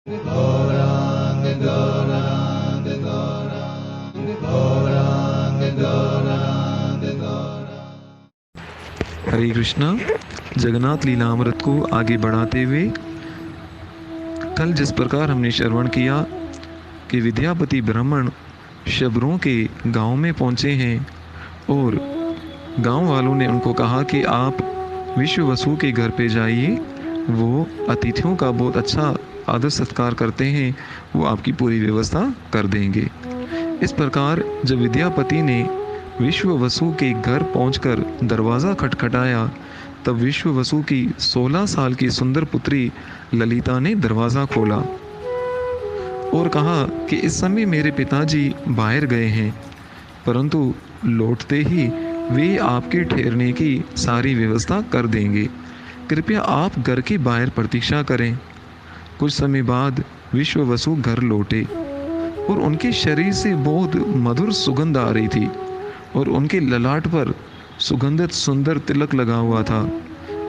गौरांग गौरांग गौरांग गौरांग गौरांग गौरांग। हरे कृष्णा। जगन्नाथ लीलामृत को आगे बढ़ाते हुए कल जिस प्रकार हमने श्रवण किया कि विद्यापति ब्राह्मण शबरों के गांव में पहुंचे हैं और गांव वालों ने उनको कहा कि आप विश्ववसु के घर पे जाइए, वो अतिथियों का बहुत अच्छा आदर सत्कार करते हैं, वो आपकी पूरी व्यवस्था कर देंगे। इस प्रकार जब विद्यापति ने विश्ववसु के घर पहुंचकर दरवाज़ा खटखटाया, तब विश्ववसु की 16 साल की सुंदर पुत्री ललिता ने दरवाज़ा खोला और कहा कि इस समय मेरे पिताजी बाहर गए हैं, परंतु लौटते ही वे आपके ठहरने की सारी व्यवस्था कर देंगे। कृपया आप घर के बाहर प्रतीक्षा करें। कुछ समय बाद विश्ववसु घर लौटे और उनके शरीर से बहुत मधुर सुगंध आ रही थी और उनके ललाट पर सुगंधित सुंदर तिलक लगा हुआ था।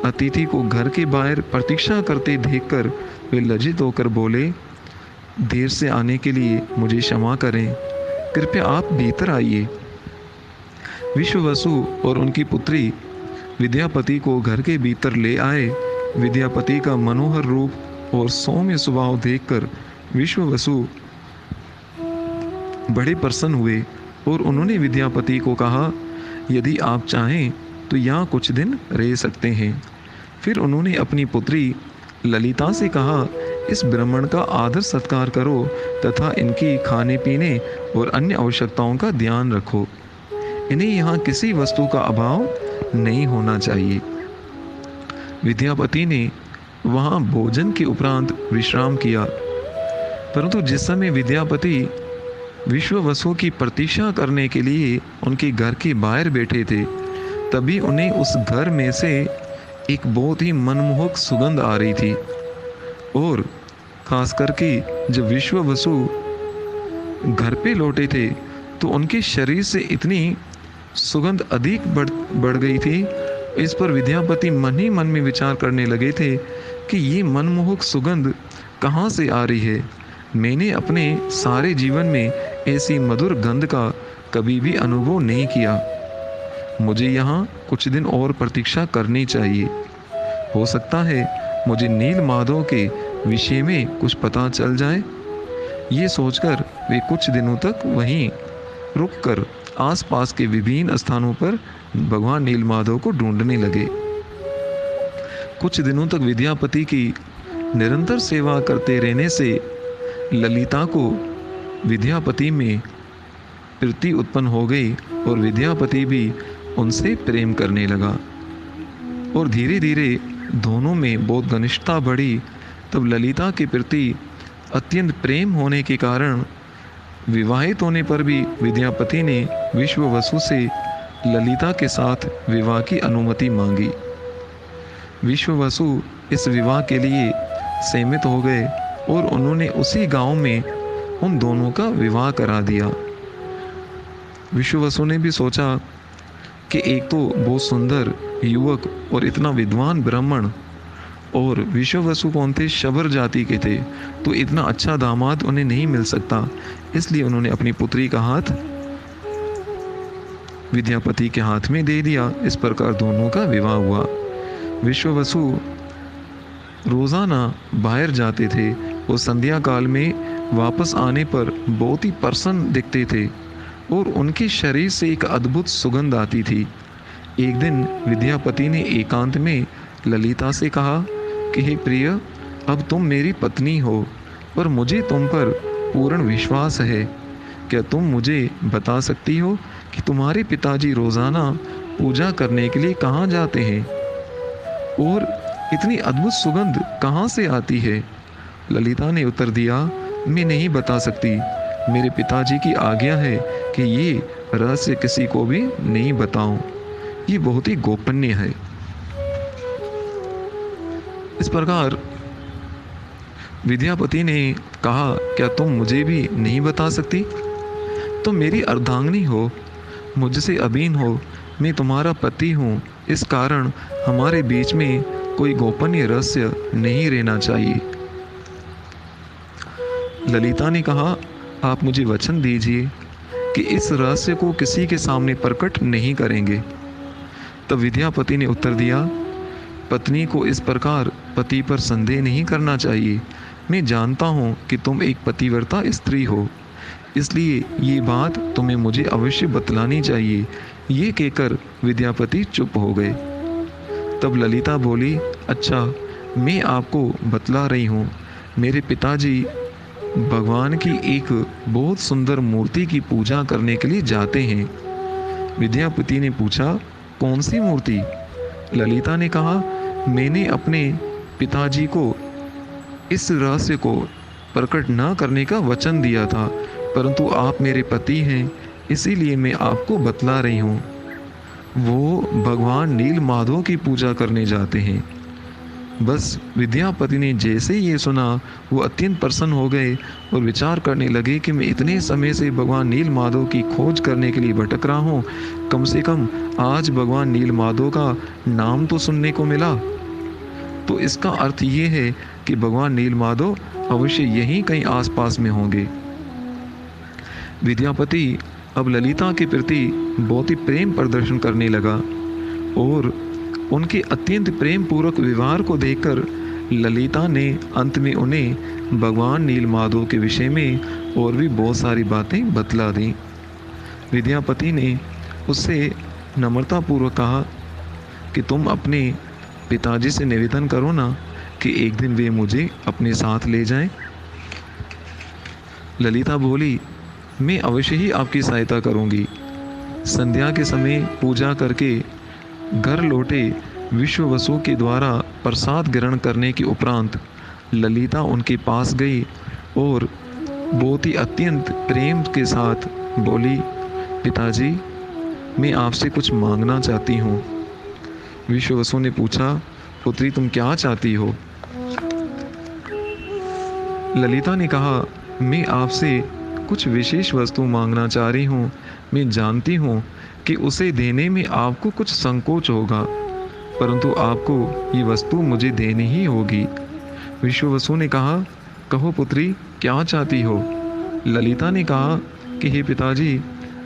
अतिथि को घर के बाहर प्रतीक्षा करते देखकर वे लज्जित होकर बोले, देर से आने के लिए मुझे क्षमा करें, कृपया आप भीतर आइए। विश्ववसु और उनकी पुत्री विद्यापति को घर के भीतर ले आए। विद्यापति का मनोहर रूप और सौम्य स्वभाव देखकर विश्ववसु बड़े प्रसन्न हुए और उन्होंने विद्यापति को कहा, यदि आप चाहें तो यहाँ कुछ दिन रह सकते हैं। फिर उन्होंने अपनी पुत्री ललिता से कहा, इस ब्राह्मण का आदर सत्कार करो तथा इनकी खाने पीने और अन्य आवश्यकताओं का ध्यान रखो। इन्हें यहाँ किसी वस्तु का अभाव नहीं होना चाहिए। विद्यापति ने वहाँ भोजन के उपरांत विश्राम किया, परंतु जिस समय विद्यापति विश्ववसु की प्रतीक्षा करने के लिए उनके घर के बाहर बैठे थे, तभी उन्हें उस घर में से एक बहुत ही मनमोहक सुगंध आ रही थी। और खास करके जब विश्ववसु घर पे लौटे थे तो उनके शरीर से इतनी सुगंध अधिक बढ़ गई थी। इस पर विद्यापति मन ही मन में विचार करने लगे थे कि ये मनमोहक सुगंध कहाँ से आ रही है। मैंने अपने सारे जीवन में ऐसी मधुर गंध का कभी भी अनुभव नहीं किया। मुझे यहाँ कुछ दिन और प्रतीक्षा करनी चाहिए। हो सकता है मुझे नील माधव के विषय में कुछ पता चल जाए। ये सोचकर वे कुछ दिनों तक वहीं रुककर आसपास के विभिन्न स्थानों पर भगवान नीलमाधव को ढूंढने लगे। कुछ दिनों तक विद्यापति की निरंतर सेवा करते रहने से ललिता को विद्यापति में प्रीति उत्पन्न हो गई और विद्यापति भी उनसे प्रेम करने लगा और धीरे धीरे दोनों में बहुत घनिष्ठता बढ़ी। तब ललिता के प्रति अत्यंत प्रेम होने के कारण विवाहित होने पर भी विद्यापति ने विश्ववसु से ललिता के साथ विवाह की अनुमति मांगी। विश्ववसु इस विवाह के लिए सहमत हो गए और उन्होंने उसी गांव में उन दोनों का विवाह करा दिया। विश्ववसु ने भी सोचा कि एक तो बहुत सुंदर युवक और इतना विद्वान ब्राह्मण, और विश्ववसु कौन थे, शबर जाति के थे, तो इतना अच्छा दामाद उन्हें नहीं मिल सकता। इसलिए उन्होंने अपनी पुत्री का हाथ विद्यापति के हाथ में दे दिया। इस प्रकार दोनों का विवाह हुआ। विश्ववसु रोजाना बाहर जाते थे और संध्या काल में वापस आने पर बहुत ही प्रसन्न दिखते थे और उनके शरीर से एक अद्भुत सुगंध आती थी। एक दिन विद्यापति ने एकांत में ललिता से कहा कि हे प्रिय, अब तुम मेरी पत्नी हो और मुझे तुम पर पूर्ण विश्वास है। क्या तुम मुझे बता सकती हो कि तुम्हारे पिताजी रोज़ाना पूजा करने के लिए कहाँ जाते हैं और इतनी अद्भुत सुगंध कहाँ से आती है? ललिता ने उत्तर दिया, मैं नहीं बता सकती। मेरे पिताजी की आज्ञा है कि ये रहस्य किसी को भी नहीं बताऊं। ये बहुत ही गोपनीय है। इस प्रकार विद्यापति ने कहा, क्या तुम मुझे भी नहीं बता सकती? तुम मेरी अर्धांगिनी हो, मुझसे अधीन हो, मैं तुम्हारा पति हूँ। इस कारण हमारे बीच में कोई गोपनीय रहस्य नहीं रहना चाहिए। ललिता ने कहा, आप मुझे वचन दीजिए कि इस रहस्य को किसी के सामने प्रकट नहीं करेंगे। तब विद्यापति ने उत्तर दिया, पत्नी को इस प्रकार पति पर संदेह नहीं करना चाहिए। मैं जानता हूँ कि तुम एक पतिव्रता स्त्री हो, इसलिए ये बात तुम्हें मुझे अवश्य बतलानी चाहिए। ये कहकर विद्यापति चुप हो गए। तब ललिता बोली, अच्छा, मैं आपको बतला रही हूँ। मेरे पिताजी भगवान की एक बहुत सुंदर मूर्ति की पूजा करने के लिए जाते हैं। विद्यापति ने पूछा, कौन सी मूर्ति? ललिता ने कहा, मैंने अपने पिताजी को इस रहस्य को प्रकट न करने का वचन दिया था, परंतु आप मेरे पति हैं, इसीलिए मैं आपको बतला रही हूँ। वो भगवान नील माधव की पूजा करने जाते हैं। बस विद्यापति ने जैसे ये सुना, वो अत्यंत प्रसन्न हो गए और विचार करने लगे कि मैं इतने समय से भगवान नील माधव की खोज करने के लिए भटक रहा हूँ, कम से कम आज भगवान नील माधव का नाम तो सुनने को मिला। तो इसका अर्थ ये है कि भगवान नील माधव अवश्य यहीं कहीं आसपास में होंगे। विद्यापति अब ललिता के प्रति बहुत ही प्रेम प्रदर्शन करने लगा और उनके अत्यंत प्रेम पूर्वक व्यवहार को देखकर ललिता ने अंत में उन्हें भगवान नील माधव के विषय में और भी बहुत सारी बातें बतला दी। विद्यापति ने उससे नम्रतापूर्वक कहा कि तुम अपने पिताजी से निवेदन करो ना कि एक दिन वे मुझे अपने साथ ले जाएं। ललिता बोली, मैं अवश्य ही आपकी सहायता करूंगी। संध्या के समय पूजा करके घर लौटे विश्ववसु के द्वारा प्रसाद ग्रहण करने के उपरांत ललिता उनके पास गई और बहुत ही अत्यंत प्रेम के साथ बोली, पिताजी, मैं आपसे कुछ मांगना चाहती हूँ। विश्ववसु ने पूछा, पुत्री, तुम क्या चाहती हो? ललिता ने कहा, मैं आपसे कुछ विशेष वस्तु मांगना चाह रही हूँ। मैं जानती हूँ कि उसे देने में आपको कुछ संकोच होगा, परंतु आपको ये वस्तु मुझे देनी ही होगी। विश्ववसु ने कहा, कहो पुत्री, क्या चाहती हो? ललिता ने कहा कि हे पिताजी,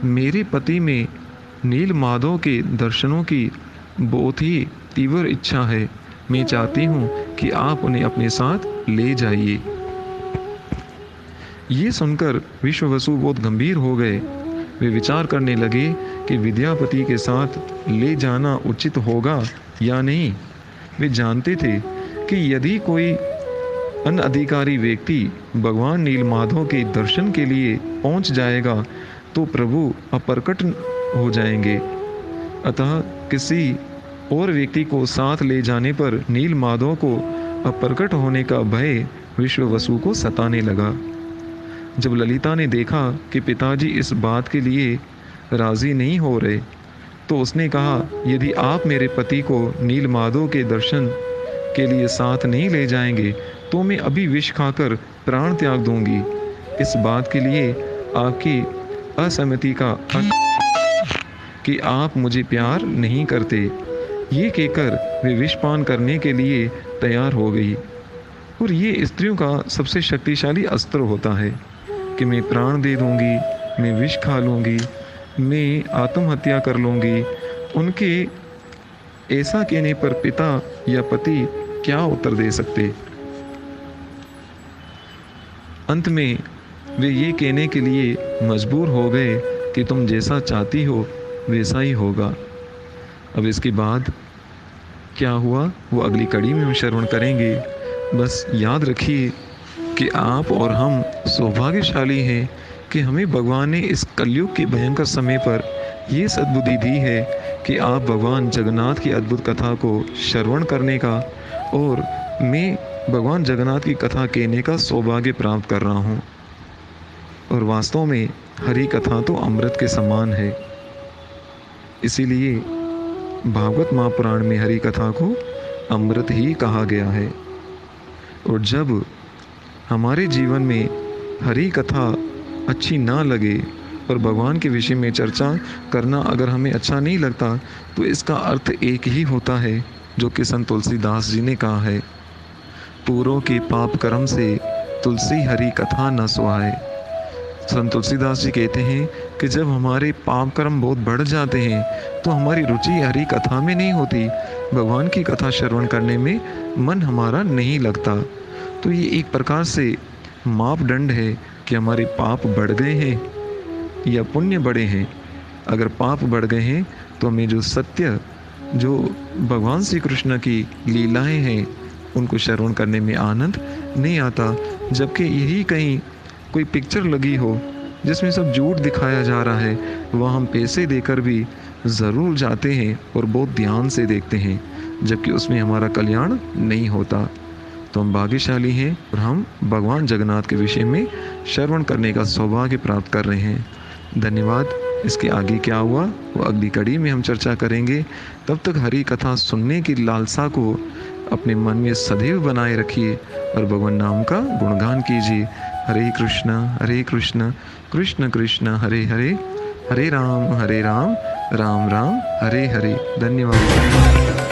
मेरे पति में नील माधव के दर्शनों की बहुत ही तीव्र इच्छा है। मैं चाहती हूँ कि आप उन्हें अपने साथ ले जाइए। ये सुनकर विश्ववसु बहुत गंभीर हो गए। वे विचार करने लगे कि विद्यापति के साथ ले जाना उचित होगा या नहीं। वे जानते थे कि यदि कोई अनधिकारी व्यक्ति भगवान नील माधव के दर्शन के लिए पहुंच जाएगा तो प्रभु अप्रकट हो जाएंगे। अतः किसी और व्यक्ति को साथ ले जाने पर नील माधव को अप्रकट होने का भय विश्ववसु को सताने लगा। जब ललिता ने देखा कि पिताजी इस बात के लिए राजी नहीं हो रहे, तो उसने कहा, यदि आप मेरे पति को नील माधव के दर्शन के लिए साथ नहीं ले जाएंगे तो मैं अभी विष खाकर प्राण त्याग दूंगी। इस बात के लिए आपकी असहमति का अर्थ कि आप मुझे प्यार नहीं करते। ये कहकर वे विषपान करने के लिए तैयार हो गई। और ये स्त्रियों का सबसे शक्तिशाली अस्त्र होता है कि मैं प्राण दे दूंगी, मैं विष खा लूंगी, मैं आत्महत्या कर लूंगी। उनके ऐसा कहने पर पिता या पति क्या उत्तर दे सकते? अंत में वे ये कहने के लिए मजबूर हो गए कि तुम जैसा चाहती हो वैसा ही होगा। अब इसके बाद क्या हुआ वो अगली कड़ी में हम श्रवण करेंगे। बस याद रखिए कि आप और हम सौभाग्यशाली हैं कि हमें भगवान ने इस कलयुग के भयंकर समय पर ये सद्बुद्धि दी है कि आप भगवान जगन्नाथ की अद्भुत कथा को श्रवण करने का और मैं भगवान जगन्नाथ की कथा कहने का सौभाग्य प्राप्त कर रहा हूँ। और वास्तव में हरि कथा तो अमृत के समान है। इसीलिए भागवत महापुराण में हरि कथा को अमृत ही कहा गया है। और जब हमारे जीवन में हरि कथा अच्छी ना लगे और भगवान के विषय में चर्चा करना अगर हमें अच्छा नहीं लगता, तो इसका अर्थ एक ही होता है जो कि संत तुलसीदास जी ने कहा है, पूर्वों के पाप कर्म से तुलसी हरि कथा न सुहाए। संत तुलसीदास जी कहते हैं कि जब हमारे पाप कर्म बहुत बढ़ जाते हैं तो हमारी रुचि हरि कथा में नहीं होती, भगवान की कथा श्रवण करने में मन हमारा नहीं लगता। तो ये एक प्रकार से मापदंड है कि हमारे पाप बढ़ गए हैं या पुण्य बढ़े हैं। अगर पाप बढ़ गए हैं तो हमें जो सत्य, जो भगवान श्री कृष्ण की लीलाएं हैं, उनको श्रवण करने में आनंद नहीं आता। जबकि यही कहीं कोई पिक्चर लगी हो जिसमें सब झूठ दिखाया जा रहा है, वह हम पैसे देकर भी ज़रूर जाते हैं और बहुत ध्यान से देखते हैं, जबकि उसमें हमारा कल्याण नहीं होता। तो हम भाग्यशाली हैं और हम भगवान जगन्नाथ के विषय में श्रवण करने का सौभाग्य प्राप्त कर रहे हैं। धन्यवाद। इसके आगे क्या हुआ वो अगली कड़ी में हम चर्चा करेंगे। तब तक हरि कथा सुनने की लालसा को अपने मन में सदैव बनाए रखिए और भगवान नाम का गुणगान कीजिए। हरे कृष्ण कृष्ण कृष्ण हरे हरे, हरे राम राम राम हरे हरे। धन्यवाद।